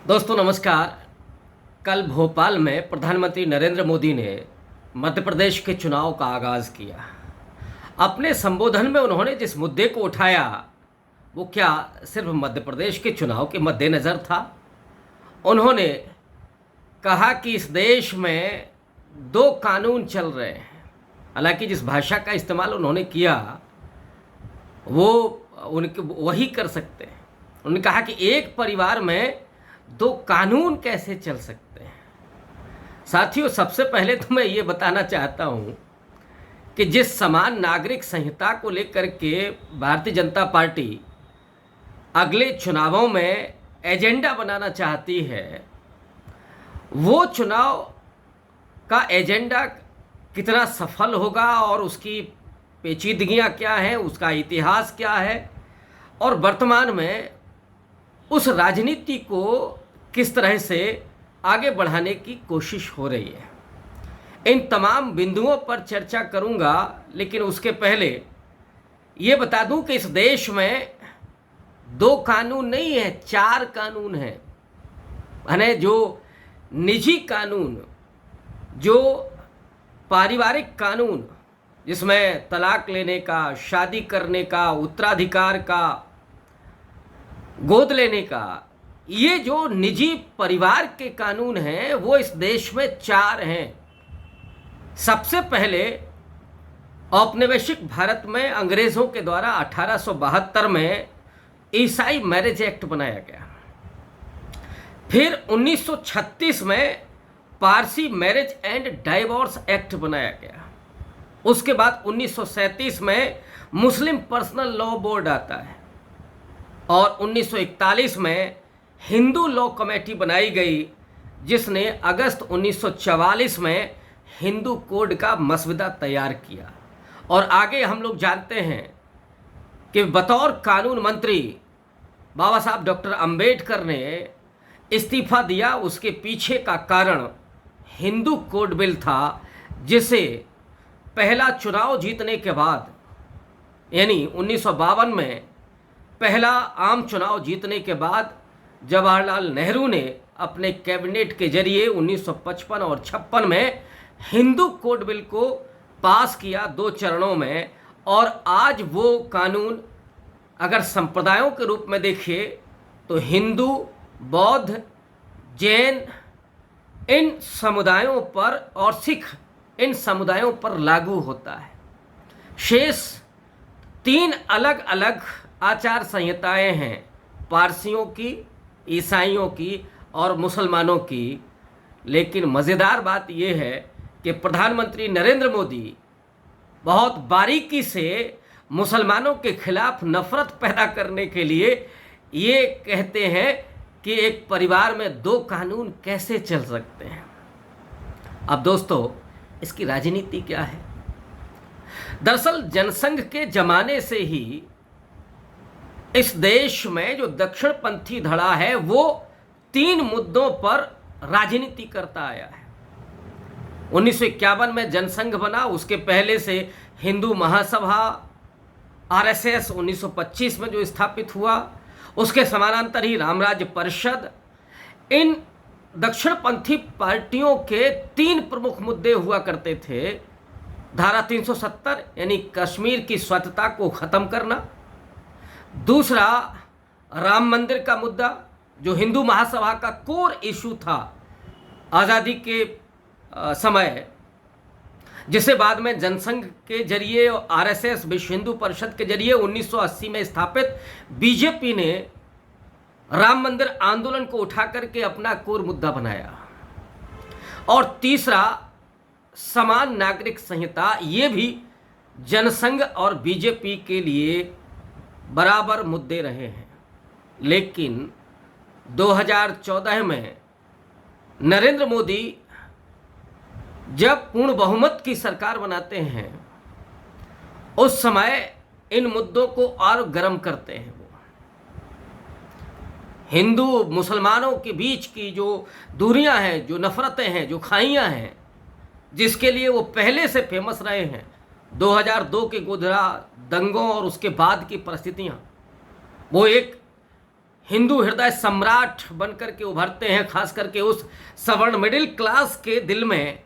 दोस्तों नमस्कार। कल भोपाल में प्रधानमंत्री नरेंद्र मोदी ने मध्य प्रदेश के चुनाव का आगाज़ किया। अपने संबोधन में उन्होंने जिस मुद्दे को उठाया वो क्या सिर्फ मध्य प्रदेश के चुनाव के मद्देनज़र था। उन्होंने कहा कि इस देश में दो कानून चल रहे हैं। हालांकि जिस भाषा का इस्तेमाल उन्होंने किया वो उनके वही कर सकते हैं। उन्होंने कहा कि एक परिवार में दो कानून कैसे चल सकते हैं। साथियों, सबसे पहले तो मैं ये बताना चाहता हूँ कि जिस समान नागरिक संहिता को लेकर के भारतीय जनता पार्टी अगले चुनावों में एजेंडा बनाना चाहती है, वो चुनाव का एजेंडा कितना सफल होगा और उसकी पेचीदगियाँ क्या हैं, उसका इतिहास क्या है और वर्तमान में उस राजनीति को किस तरह से आगे बढ़ाने की कोशिश हो रही है, इन तमाम बिंदुओं पर चर्चा करूंगा। लेकिन उसके पहले ये बता दूं कि इस देश में दो कानून नहीं है, चार कानून हैं। यानी जो निजी कानून, जो पारिवारिक कानून जिसमें तलाक लेने का, शादी करने का, उत्तराधिकार का, गोद लेने का, ये जो निजी परिवार के कानून हैं वो इस देश में चार हैं। सबसे पहले औपनिवेशिक भारत में अंग्रेज़ों के द्वारा 1872 में ईसाई मैरिज एक्ट बनाया गया। फिर 1936 में Parsi marriage and divorce act बनाया गया। उसके बाद 1937 में मुस्लिम पर्सनल लॉ बोर्ड आता है और 1941 में हिंदू लॉ कमेटी बनाई गई, जिसने अगस्त 1944 में हिंदू कोड का मसवदा तैयार किया। और आगे हम लोग जानते हैं कि बतौर कानून मंत्री बाबा साहब डॉक्टर अंबेडकर ने इस्तीफा दिया। उसके पीछे का कारण हिंदू कोड बिल था, जिसे पहला चुनाव जीतने के बाद यानी 1952 में पहला आम चुनाव जीतने के बाद जवाहरलाल नेहरू ने अपने कैबिनेट के जरिए 1955 और 56 में हिंदू कोड बिल को पास किया, 2 चरणों में। और आज वो कानून अगर संप्रदायों के रूप में देखिए तो हिंदू, बौद्ध, जैन इन समुदायों पर और सिख इन समुदायों पर लागू होता है। शेष 3 अलग अलग आचार संहिताएं हैं, पारसियों की, ईसाइयों की और मुसलमानों की। लेकिन मज़ेदार बात यह है कि प्रधानमंत्री नरेंद्र मोदी बहुत बारीकी से मुसलमानों के खिलाफ नफरत पैदा करने के लिए ये कहते हैं कि एक परिवार में दो कानून कैसे चल सकते हैं। अब दोस्तों, इसकी राजनीति क्या है? दरअसल जनसंघ के जमाने से ही इस देश में जो दक्षिणपंथी धड़ा है वो 3 मुद्दों पर राजनीति करता आया है। 1951 में जनसंघ बना, उसके पहले से हिंदू महासभा आरएसएस 1925 में जो स्थापित हुआ, उसके समानांतर ही रामराज्य परिषद। इन दक्षिणपंथी पार्टियों के 3 प्रमुख मुद्दे हुआ करते थे। धारा 370 यानी कश्मीर की स्वतंत्रता को ख़त्म करना, दूसरा राम मंदिर का मुद्दा जो हिंदू महासभा का कोर इशू था आज़ादी के समय, जिसे बाद में जनसंघ के जरिए और आरएसएस विश्व हिंदू परिषद के जरिए 1980 में स्थापित बीजेपी ने राम मंदिर आंदोलन को उठा करके अपना कोर मुद्दा बनाया। और तीसरा समान नागरिक संहिता, ये भी जनसंघ और बीजेपी के लिए बराबर मुद्दे रहे हैं। लेकिन 2014 में नरेंद्र मोदी जब पूर्ण बहुमत की सरकार बनाते हैं, उस समय इन मुद्दों को और गर्म करते हैं। वो हिंदू मुसलमानों के बीच की जो दूरियां हैं, जो नफरतें हैं, जो खाइयां हैं, जिसके लिए वो पहले से फेमस रहे हैं, 2002 के गोधरा दंगों और उसके बाद की परिस्थितियां, वो एक हिंदू हृदय सम्राट बनकर के उभरते हैं, खास करके उस सवर्ण मिडिल क्लास के दिल में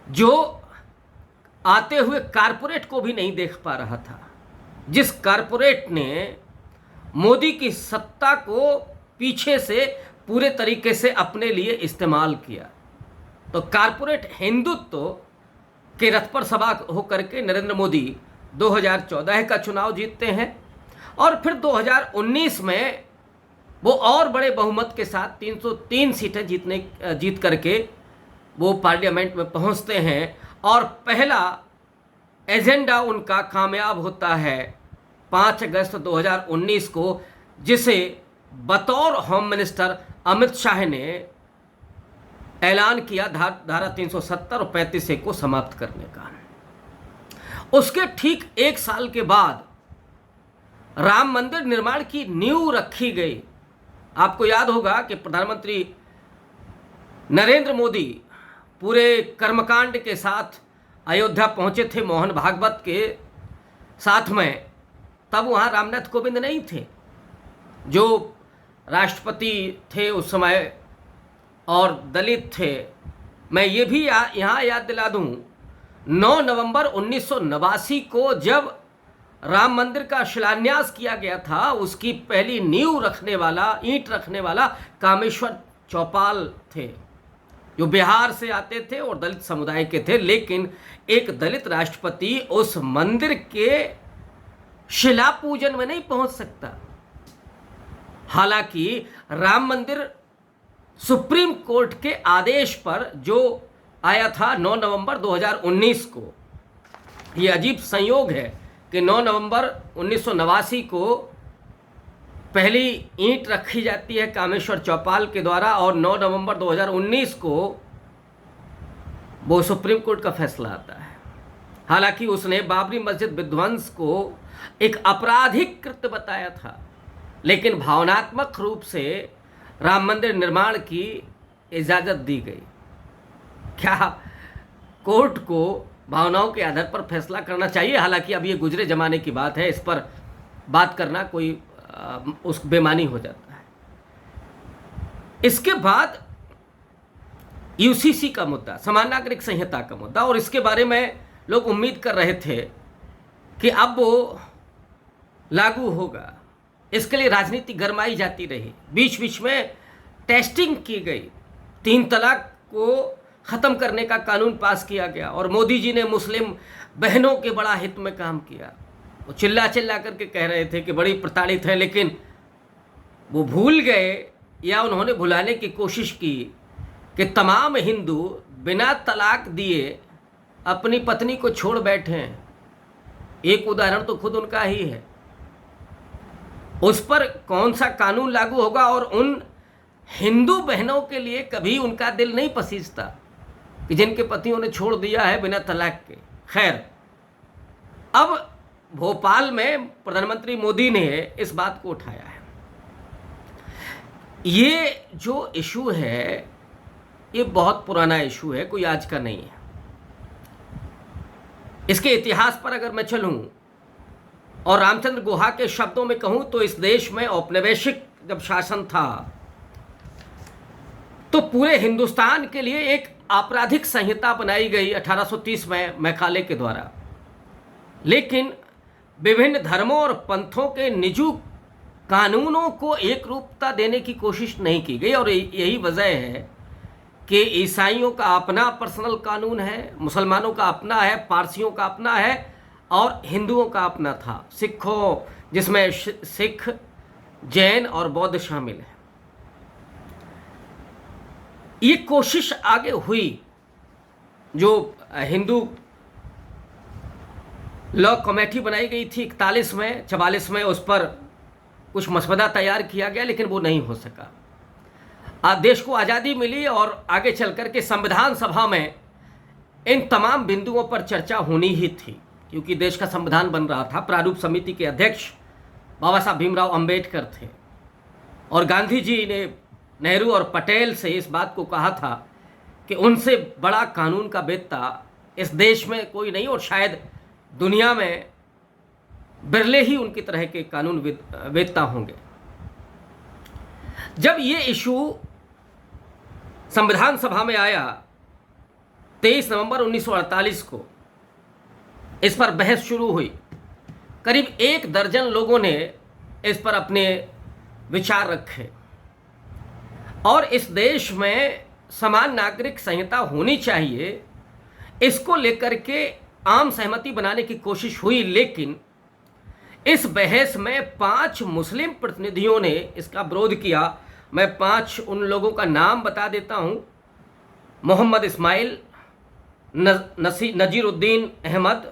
जो आते हुए कारपोरेट को भी नहीं देख पा रहा था, जिस कारपोरेट ने मोदी की सत्ता को पीछे से पूरे तरीके से अपने लिए इस्तेमाल किया। तो कारपोरेट हिंदुत्व के रथ पर सवार होकर के नरेंद्र मोदी 2014 का चुनाव जीतते हैं और फिर 2019 में वो और बड़े बहुमत के साथ 303 सीटें जीत करके वो पार्लियामेंट में पहुंचते हैं और पहला एजेंडा उनका कामयाब होता है 5 अगस्त 2019 को, जिसे बतौर होम मिनिस्टर अमित शाह ने ऐलान किया धारा 370 और 35A को समाप्त करने का। उसके ठीक 1 साल के बाद राम मंदिर निर्माण की नींव रखी गई। आपको याद होगा कि प्रधानमंत्री नरेंद्र मोदी पूरे कर्मकांड के साथ अयोध्या पहुंचे थे मोहन भागवत के साथ में। तब वहाँ रामनाथ कोविंद नहीं थे जो राष्ट्रपति थे उस समय और दलित थे। मैं ये भी यहाँ याद दिला दूँ, 9 नवंबर 1989 को जब राम मंदिर का शिलान्यास किया गया था, उसकी पहली नींव रखने वाला, ईंट रखने वाला कामेश्वर चौपाल थे, जो बिहार से आते थे और दलित समुदाय के थे। लेकिन एक दलित राष्ट्रपति उस मंदिर के शिला पूजन में नहीं पहुंच सकता। हालांकि राम मंदिर सुप्रीम कोर्ट के आदेश पर जो आया था 9 नवंबर 2019 को, ये अजीब संयोग है कि 9 नवंबर 1989 को पहली ईंट रखी जाती है कामेश्वर चौपाल के द्वारा और 9 नवंबर 2019 को वो सुप्रीम कोर्ट का फैसला आता है। हालांकि उसने बाबरी मस्जिद विध्वंस को एक आपराधिक कृत्य बताया था, लेकिन भावनात्मक रूप से राम मंदिर निर्माण की इजाज़त दी गई। क्या कोर्ट को भावनाओं के आधार पर फैसला करना चाहिए? हालांकि अब ये गुजरे ज़माने की बात है, इस पर बात करना कोई उस बेमानी हो जाता है। इसके बाद यूसीसी का मुद्दा, समान नागरिक संहिता का मुद्दा, और इसके बारे में लोग उम्मीद कर रहे थे कि अब वो लागू होगा। इसके लिए राजनीति गरमाई जाती रही, बीच बीच में टेस्टिंग की गई, 3 तलाक को ख़त्म करने का कानून पास किया गया और मोदी जी ने मुस्लिम बहनों के बड़ा हित में काम किया। वो चिल्ला चिल्ला करके कह रहे थे कि बड़ी प्रताड़ित है, लेकिन वो भूल गए या उन्होंने भुलाने की कोशिश की कि तमाम हिंदू बिना तलाक दिए अपनी पत्नी को छोड़ बैठे हैं। एक उदाहरण तो खुद उनका ही है। उस पर कौन सा कानून लागू होगा? और उन हिंदू बहनों के लिए कभी उनका दिल नहीं पसीजता कि जिनके पतियों ने छोड़ दिया है बिना तलाक के। खैर, अब भोपाल में प्रधानमंत्री मोदी ने इस बात को उठाया है। ये जो इशू है ये बहुत पुराना इशू है, कोई आज का नहीं है। इसके इतिहास पर अगर मैं चलूं और रामचंद्र गुहा के शब्दों में कहूं तो इस देश में औपनिवेशिक जब शासन था तो पूरे हिंदुस्तान के लिए एक आपराधिक संहिता बनाई गई 1830 में मैकाले के द्वारा। लेकिन विभिन्न धर्मों और पंथों के निजी कानूनों को एक रूपता देने की कोशिश नहीं की गई और यही वजह है कि ईसाइयों का अपना पर्सनल कानून है, मुसलमानों का अपना है, पारसियों का अपना है और हिंदुओं का अपना था। सिखों, जिसमें सिख, जैन और बौद्ध शामिल है। ये कोशिश आगे हुई, जो हिंदू लॉ कमेटी बनाई गई थी 41 में, 44 में उस पर कुछ मसवदा तैयार किया गया, लेकिन वो नहीं हो सका। आज देश को आज़ादी मिली और आगे चल कर के संविधान सभा में इन तमाम बिंदुओं पर चर्चा होनी ही थी, क्योंकि देश का संविधान बन रहा था। प्रारूप समिति के अध्यक्ष बाबा साहब भीमराव अंबेडकर थे और गांधी जी ने नेहरू और पटेल से इस बात को कहा था कि उनसे बड़ा कानून का वेत्ता इस देश में कोई नहीं और शायद दुनिया में बिरले ही उनकी तरह के कानून वेत्ता होंगे। जब ये इशू संविधान सभा में आया 23 नवंबर 1948 को, इस पर बहस शुरू हुई। करीब 1 दर्जन लोगों ने इस पर अपने विचार रखे और इस देश में समान नागरिक संहिता होनी चाहिए, इसको लेकर के आम सहमति बनाने की कोशिश हुई। लेकिन इस बहस में 5 मुस्लिम प्रतिनिधियों ने इसका विरोध किया। मैं 5 उन लोगों का नाम बता देता हूं: मोहम्मद इस्माइल, नजीरुद्दीन अहमद,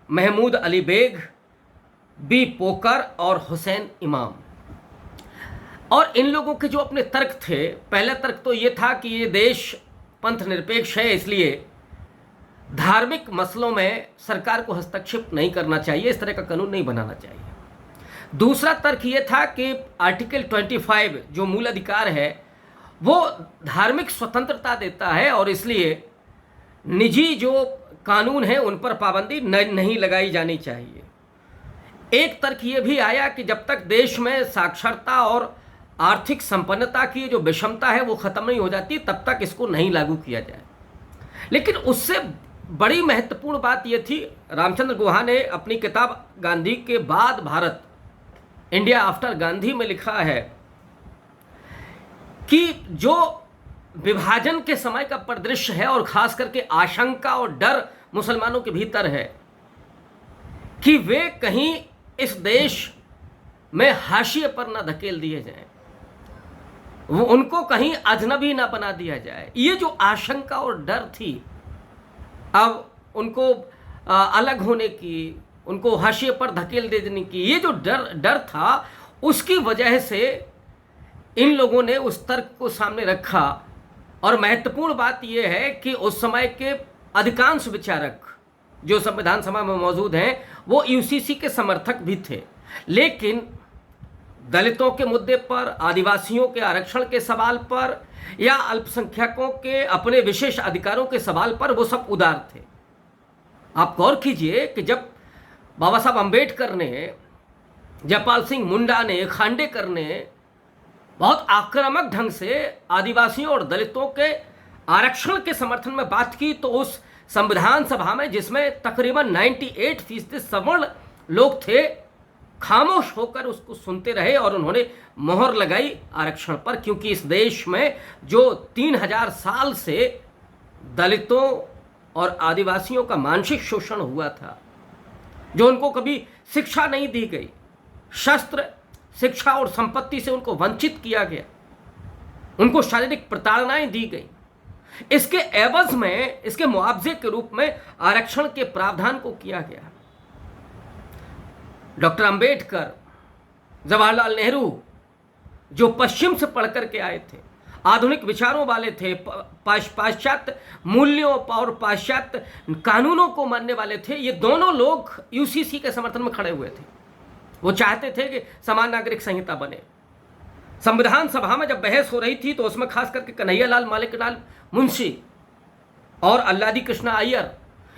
महमूद अली बेग, बी पोकर और हुसैन इमाम। और इन लोगों के जो अपने तर्क थे, पहला तर्क तो ये था कि ये देश पंथ निरपेक्ष है, इसलिए धार्मिक मसलों में सरकार को हस्तक्षेप नहीं करना चाहिए, इस तरह का कानून नहीं बनाना चाहिए। दूसरा तर्क ये था कि आर्टिकल 25 जो मूल अधिकार है वो धार्मिक स्वतंत्रता देता है और इसलिए निजी जो कानून है उन पर पाबंदी नहीं लगाई जानी चाहिए। एक तर्क ये भी आया कि जब तक देश में साक्षरता और आर्थिक संपन्नता की जो विषमता है वो ख़त्म नहीं हो जाती, तब तक इसको नहीं लागू किया जाए। लेकिन उससे बड़ी महत्वपूर्ण बात यह थी, रामचंद्र गुहा ने अपनी किताब गांधी के बाद भारत, इंडिया आफ्टर गांधी में लिखा है कि जो विभाजन के समय का परिदृश्य है और खास करके आशंका और डर मुसलमानों के भीतर है कि वे कहीं इस देश में हाशिए पर ना धकेल दिए जाएं, वो उनको कहीं अजनबी ना बना दिया जाए। ये जो आशंका और डर थी, अब उनको अलग होने की, उनको हाशिए पर धकेल दे देने की, ये जो डर था, उसकी वजह से इन लोगों ने उस तर्क को सामने रखा। और महत्वपूर्ण बात यह है कि उस समय के अधिकांश विचारक जो संविधान सभा में मौजूद हैं वो यूसीसी के समर्थक भी थे, लेकिन दलितों के मुद्दे पर, आदिवासियों के आरक्षण के सवाल पर या अल्पसंख्यकों के अपने विशेष अधिकारों के सवाल पर वो सब उदार थे। आप गौर कीजिए कि जब बाबा साहब अम्बेडकर ने, जयपाल सिंह मुंडा ने, खांडेकर ने बहुत आक्रामक ढंग से आदिवासियों और दलितों के आरक्षण के समर्थन में बात की, तो उस संविधान सभा में जिसमें तकरीबन 98% सवर्ण लोग थे, खामोश होकर उसको सुनते रहे और उन्होंने मोहर लगाई आरक्षण पर, क्योंकि इस देश में जो 3000 साल से दलितों और आदिवासियों का मानसिक शोषण हुआ था, जो उनको कभी शिक्षा नहीं दी गई, शस्त्र, शिक्षा और संपत्ति से उनको वंचित किया गया, उनको शारीरिक प्रताड़नाएं दी गई, इसके एवज में, इसके मुआवजे के रूप में आरक्षण के प्रावधान को किया गया। डॉक्टर अंबेडकर, जवाहरलाल नेहरू, जो पश्चिम से पढ़ करके आए थे, आधुनिक विचारों वाले थे, पाश्चात्य मूल्यों और पाश्चात्य कानूनों को मानने वाले थे, ये दोनों लोग यूसीसी के समर्थन में खड़े हुए थे। वो चाहते थे कि समान नागरिक संहिता बने। संविधान सभा में जब बहस हो रही थी तो उसमें खास करके कन्हैयालाल मानिकलाल मुंशी और अल्लादी कृष्णा अय्यर,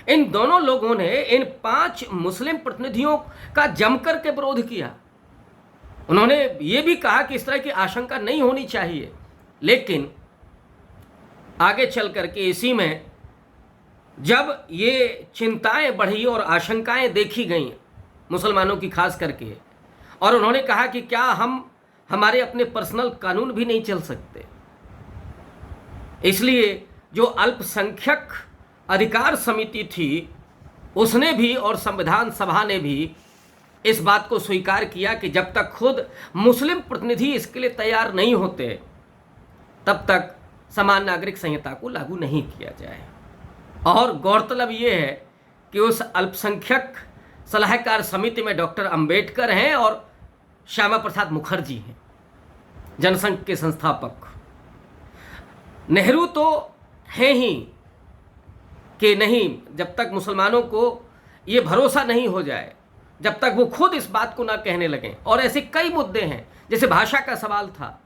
इन दोनों लोगों ने इन 5 मुस्लिम प्रतिनिधियों का जमकर के विरोध किया। उन्होंने ये भी कहा कि इस तरह की आशंका नहीं होनी चाहिए, लेकिन आगे चल करके इसी में जब ये चिंताएं बढ़ी और आशंकाएं देखी गईं मुसलमानों की खास करके, और उन्होंने कहा कि क्या हमारे अपने पर्सनल कानून भी नहीं चल सकते, इसलिए जो अल्पसंख्यक अधिकार समिति थी उसने भी और संविधान सभा ने भी इस बात को स्वीकार किया कि जब तक खुद मुस्लिम प्रतिनिधि इसके लिए तैयार नहीं होते तब तक समान नागरिक संहिता को लागू नहीं किया जाए। और गौरतलब ये है कि उस अल्पसंख्यक सलाहकार समिति में डॉक्टर अंबेडकर हैं और श्यामा प्रसाद मुखर्जी हैं, जनसंघ के संस्थापक। नेहरू तो हैं ही कि नहीं, जब तक मुसलमानों को ये भरोसा नहीं हो जाए, जब तक वो खुद इस बात को ना कहने लगें। और ऐसे कई मुद्दे हैं, जैसे भाषा का सवाल था,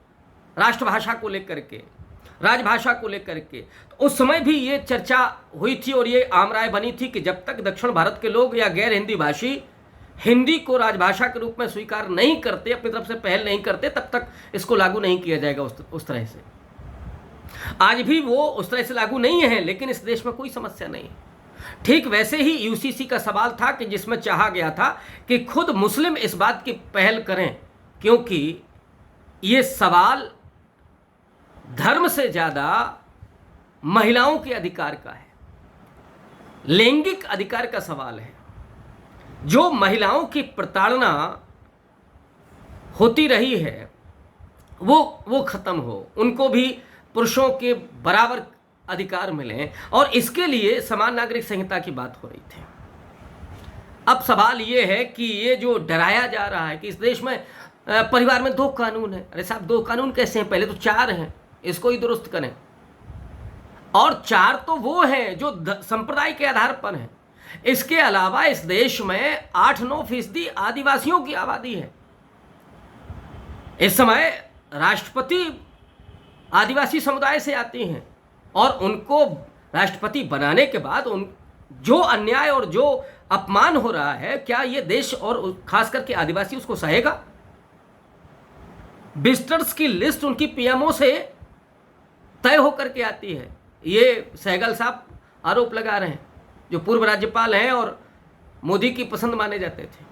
राष्ट्रभाषा को लेकर के, राजभाषा को लेकर के, तो उस समय भी ये चर्चा हुई थी और ये आम राय बनी थी कि जब तक दक्षिण भारत के लोग या गैर हिंदी भाषी हिंदी को राजभाषा के रूप में स्वीकार नहीं करते, अपनी तरफ से पहल नहीं करते, तब तक इसको लागू नहीं किया जाएगा उस तरह से। आज भी वो उस तरह से लागू नहीं है, लेकिन इस देश में कोई समस्या नहीं है। ठीक वैसे ही यूसीसी का सवाल था कि जिसमें चाहा गया था कि खुद मुस्लिम इस बात की पहल करें, क्योंकि ये सवाल धर्म से ज़्यादा महिलाओं के अधिकार का है, लैंगिक अधिकार का सवाल है। जो महिलाओं की प्रताड़ना होती रही है वो खत्म हो, उनको भी पुरुषों के बराबर अधिकार मिले, और इसके लिए समान नागरिक संहिता की बात हो रही थी। अब सवाल ये है कि ये जो डराया जा रहा है कि इस देश में परिवार में 2 कानून हैं। अरे साहब, 2 कानून कैसे हैं? पहले तो 4 हैं, इसको ही दुरुस्त करें। और 4 तो वो हैं जो संप्रदाय के आधार पर हैं। इसके अलावा इस देश में 8-9% आदिवासियों की आबादी है। इस समय राष्ट्रपति आदिवासी समुदाय से आती हैं, और उनको राष्ट्रपति बनाने के बाद उन जो अन्याय और जो अपमान हो रहा है, क्या ये देश और खास करके आदिवासी उसको सहेगा? विजिटर्स की लिस्ट उनकी पीएमओ से तय होकर के आती है। ये सहगल साहब आरोप लगा रहे हैं, जो पूर्व राज्यपाल हैं और मोदी की पसंद माने जाते थे।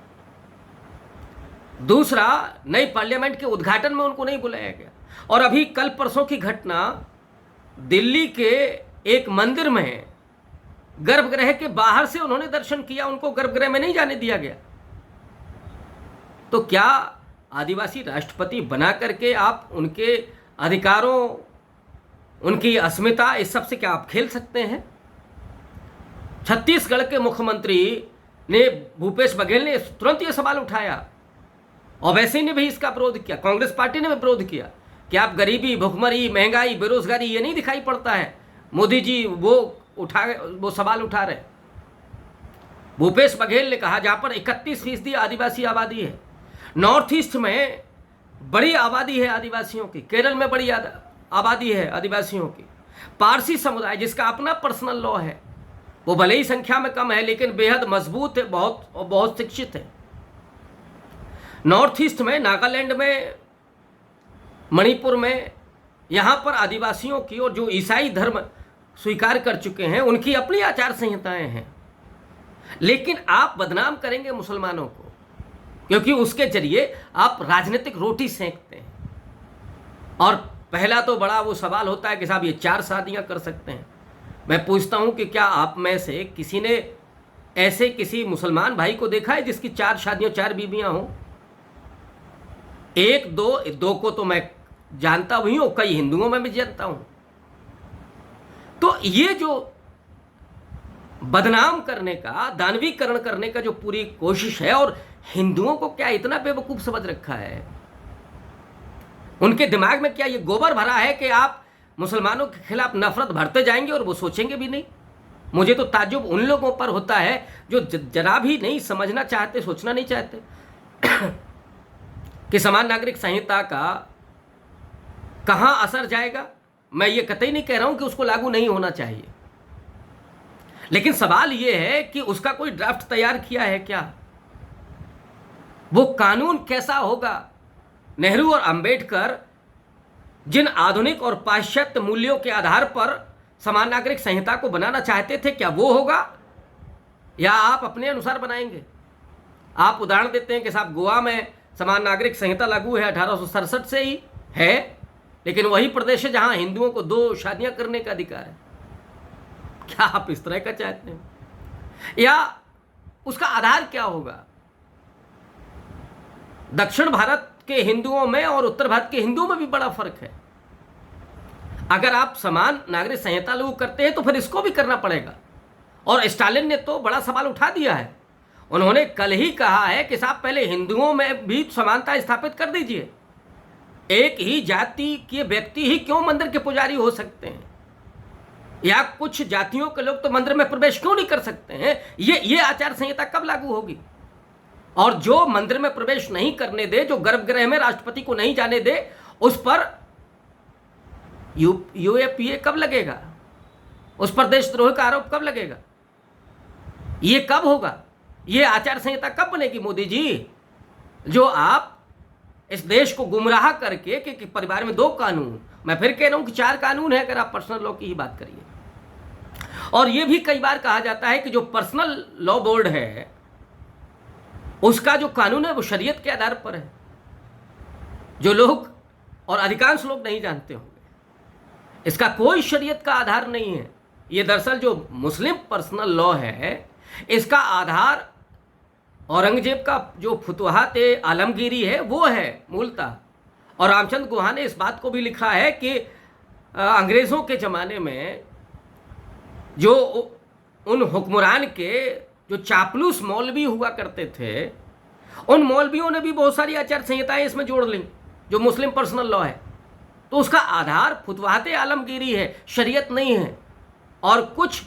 दूसरा, नई पार्लियामेंट के उद्घाटन में उनको नहीं बुलाया गया। और अभी कल परसों की घटना, दिल्ली के एक मंदिर में गर्भगृह के बाहर से उन्होंने दर्शन किया, उनको गर्भगृह में नहीं जाने दिया गया। तो क्या आदिवासी राष्ट्रपति बना करके आप उनके अधिकारों, उनकी अस्मिता, इस सब से क्या आप खेल सकते हैं? छत्तीसगढ़ के मुख्यमंत्री ने, भूपेश बघेल ने तुरंत ये सवाल उठाया, और वैसे ने भी इसका विरोध किया, कांग्रेस पार्टी ने भी विरोध किया कि आप गरीबी, भुखमरी, महंगाई, बेरोजगारी ये नहीं दिखाई पड़ता है? मोदी जी वो सवाल उठा रहे। भूपेश बघेल ने कहा, जहां पर 31% आदिवासी आबादी है, नॉर्थ ईस्ट में बड़ी आबादी है आदिवासियों की, केरल में बड़ी आबादी है आदिवासियों की, पारसी समुदाय जिसका अपना पर्सनल लॉ है, वो भले ही संख्या में कम है लेकिन बेहद मजबूत है, बहुत शिक्षित है। नॉर्थ ईस्ट में, नागालैंड में, मणिपुर में, यहाँ पर आदिवासियों की, और जो ईसाई धर्म स्वीकार कर चुके हैं, उनकी अपनी आचार संहिताएं हैं। लेकिन आप बदनाम करेंगे मुसलमानों को, क्योंकि उसके जरिए आप राजनीतिक रोटी सेंकते हैं। और पहला तो बड़ा वो सवाल होता है कि साहब ये 4 शादियां कर सकते हैं। मैं पूछता हूं कि क्या आप में से किसी ने ऐसे किसी मुसलमान भाई को देखा है जिसकी 4 शादियां, 4 बीवियां हों? 1-2 को तो मैं जानता भी हूं, कई हिंदुओं में भी जानता हूं। तो ये जो बदनाम करने का, दानवीकरण करने का जो पूरी कोशिश है, और हिंदुओं को क्या इतना बेवकूफ समझ रखा है? उनके दिमाग में क्या ये गोबर भरा है कि आप मुसलमानों के खिलाफ नफरत भरते जाएंगे और वो सोचेंगे भी नहीं? मुझे तो ताज्जुब उन लोगों पर होता है जो जरा भी नहीं समझना चाहते, सोचना नहीं चाहते कि समान नागरिक संहिता का कहां असर जाएगा। मैं ये कतई नहीं कह रहा हूं कि उसको लागू नहीं होना चाहिए, लेकिन सवाल ये है कि उसका कोई ड्राफ्ट तैयार किया है क्या? वो कानून कैसा होगा? नेहरू और अंबेडकर जिन आधुनिक और पाश्चात्य मूल्यों के आधार पर समान नागरिक संहिता को बनाना चाहते थे, क्या वो होगा, या आप अपने अनुसार बनाएंगे? आप उदाहरण देते हैं कि साहब गोवा में समान नागरिक संहिता लागू है 1867 से ही है, लेकिन वही प्रदेश है जहां हिंदुओं को 2 शादियां करने का अधिकार है। क्या आप इस तरह का चाहते हैं? या उसका आधार क्या होगा? दक्षिण भारत के हिंदुओं में और उत्तर भारत के हिंदुओं में भी बड़ा फर्क है। अगर आप समान नागरिक संहिता लागू करते हैं तो फिर इसको भी करना पड़ेगा। और स्टालिन ने तो बड़ा सवाल उठा दिया है। उन्होंने कल ही कहा है कि साहब पहले हिंदुओं में भी समानता स्थापित कर दीजिए। एक ही जाति के व्यक्ति ही क्यों मंदिर के पुजारी हो सकते हैं, या कुछ जातियों के लोग तो मंदिर में प्रवेश क्यों नहीं कर सकते हैं? ये आचार संहिता कब लागू होगी? और जो मंदिर में प्रवेश नहीं करने दे, जो गर्भगृह में राष्ट्रपति को नहीं जाने दे, उस पर यूएपीए कब लगेगा? उस पर देशद्रोह का आरोप कब लगेगा? ये कब होगा? ये आचार संहिता कब बनेगी मोदी जी, जो आप इस देश को गुमराह करके कि परिवार में 2 कानून, मैं फिर कह रहा हूं कि 4 कानून है अगर आप पर्सनल लॉ की ही बात करिए। और यह भी कई बार कहा जाता है कि जो पर्सनल लॉ बोर्ड है उसका जो कानून है वो शरीयत के आधार पर है, जो लोग और अधिकांश लोग नहीं जानते होंगे। इसका कोई शरीयत का आधार नहीं है। ये दरअसल जो मुस्लिम पर्सनल लॉ है इसका आधार औरंगजेब का जो फुतुहात आलमगीरी है वो है मूलतः। और रामचंद्र गुहा ने इस बात को भी लिखा है कि अंग्रेज़ों के ज़माने में जो उन हुक्मरान के जो चापलूस मौलवी हुआ करते थे, उन मौलवियों ने भी बहुत सारी आचार संहिताएं इसमें जोड़ ली जो मुस्लिम पर्सनल लॉ है। तो उसका आधार फुतवाहत आलमगीरी है, शरीयत नहीं है। और कुछ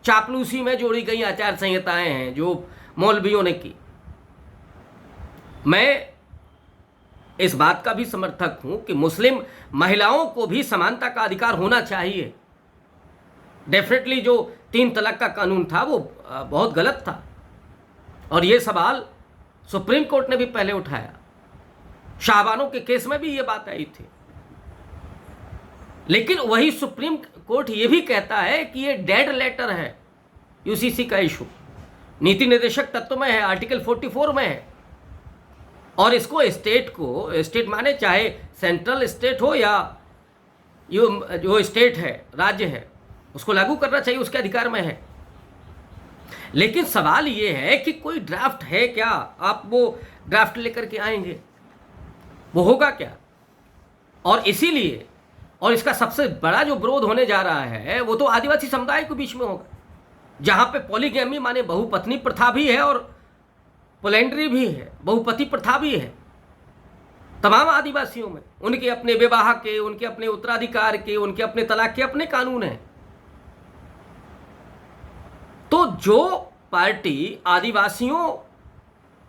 चापलूसी में जोड़ी गई आचार संहिताएं हैं जो मौलवियों ने की। मैं इस बात का भी समर्थक हूं कि मुस्लिम महिलाओं को भी समानता का अधिकार होना चाहिए। डेफिनेटली जो 3 तलाक का कानून था वो बहुत गलत था और ये सवाल सुप्रीम कोर्ट ने भी पहले उठाया। शाहबानों के केस में भी ये बात आई थी, लेकिन वही सुप्रीम कोर्ट ये भी कहता है कि ये डेड लेटर है यूसीसी का इशू, नीति निर्देशक तत्व में है, आर्टिकल 44 में है। और इसको स्टेट को, स्टेट माने चाहे सेंट्रल स्टेट हो या जो स्टेट है, राज्य है, उसको लागू करना चाहिए, उसके अधिकार में है। लेकिन सवाल ये है कि कोई ड्राफ्ट है क्या? आप वो ड्राफ्ट लेकर के आएंगे, वो होगा क्या? और इसीलिए, और इसका सबसे बड़ा जो विरोध होने जा रहा है वो तो आदिवासी समुदाय के बीच में होगा, जहां पे पॉलीगैमी माने बहुपत्नी प्रथा भी है और पोलेंड्री भी है, बहुपति प्रथा भी है तमाम आदिवासियों में। उनके अपने विवाह के, उनके अपने उत्तराधिकार के, उनके अपने तलाक के अपने कानून हैं। तो जो पार्टी आदिवासियों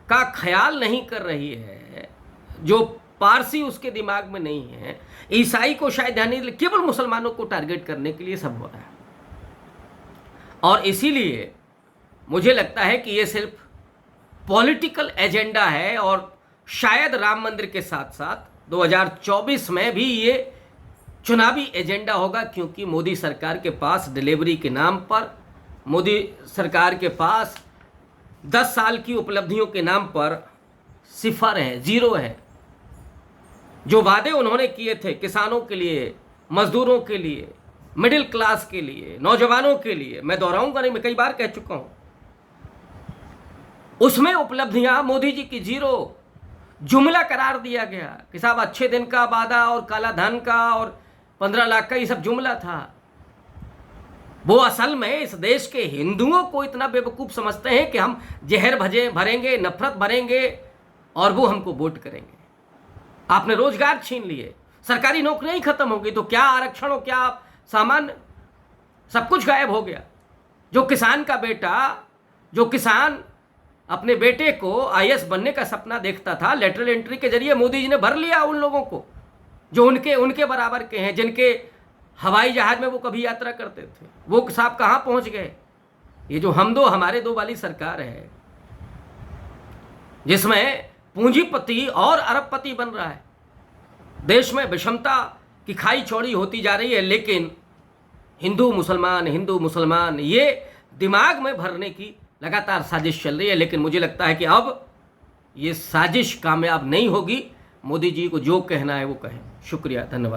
का ख्याल नहीं कर रही है, जो पारसी उसके दिमाग में नहीं है, ईसाई को शायद ध्यान नहीं, केवल मुसलमानों को टारगेट करने के लिए सब हो रहा है। और इसीलिए मुझे लगता है कि ये सिर्फ पॉलिटिकल एजेंडा है और शायद राम मंदिर के साथ साथ 2024 में भी ये चुनावी एजेंडा होगा, क्योंकि मोदी सरकार के पास डिलीवरी के नाम पर, मोदी सरकार के पास 10 साल की उपलब्धियों के नाम पर सिफर है, जीरो है। जो वादे उन्होंने किए थे किसानों के लिए, मजदूरों के लिए, मिडिल क्लास के लिए, नौजवानों के लिए, मैं दोहराऊंगा नहीं, मैं कई बार कह चुका हूं, उसमें उपलब्धियां मोदी जी की जीरो। जुमला करार दिया गया कि साहब अच्छे दिन का वादा और काला धन का और 15 लाख का, ये सब जुमला था। वो असल में इस देश के हिंदुओं को इतना बेवकूफ़ समझते हैं कि हम जहर भरेंगे, नफरत भरेंगे और वो हमको वोट करेंगे। आपने रोजगार छीन लिए, सरकारी नौकरियां ही खत्म हो गई, तो क्या आरक्षण हो, क्या सामान्य, सब कुछ गायब हो गया। जो किसान का बेटा, जो किसान अपने बेटे को आईएएस बनने का सपना देखता था, लेटरल एंट्री के जरिए मोदी जी ने भर लिया उन लोगों को जो उनके बराबर के हैं, जिनके हवाई जहाज में वो कभी यात्रा करते थे। वो साहब कहाँ पहुंच गए? ये जो हम दो हमारे दो वाली सरकार है, जिसमें पूंजीपति और अरबपति बन रहा है, देश में विषमता की खाई चौड़ी होती जा रही है, लेकिन हिंदू मुसलमान ये दिमाग में भरने की लगातार साजिश चल रही है। लेकिन मुझे लगता है कि अब ये साजिश कामयाब नहीं होगी। मोदी जी को जो कहना है वो कहें। शुक्रिया, धन्यवाद।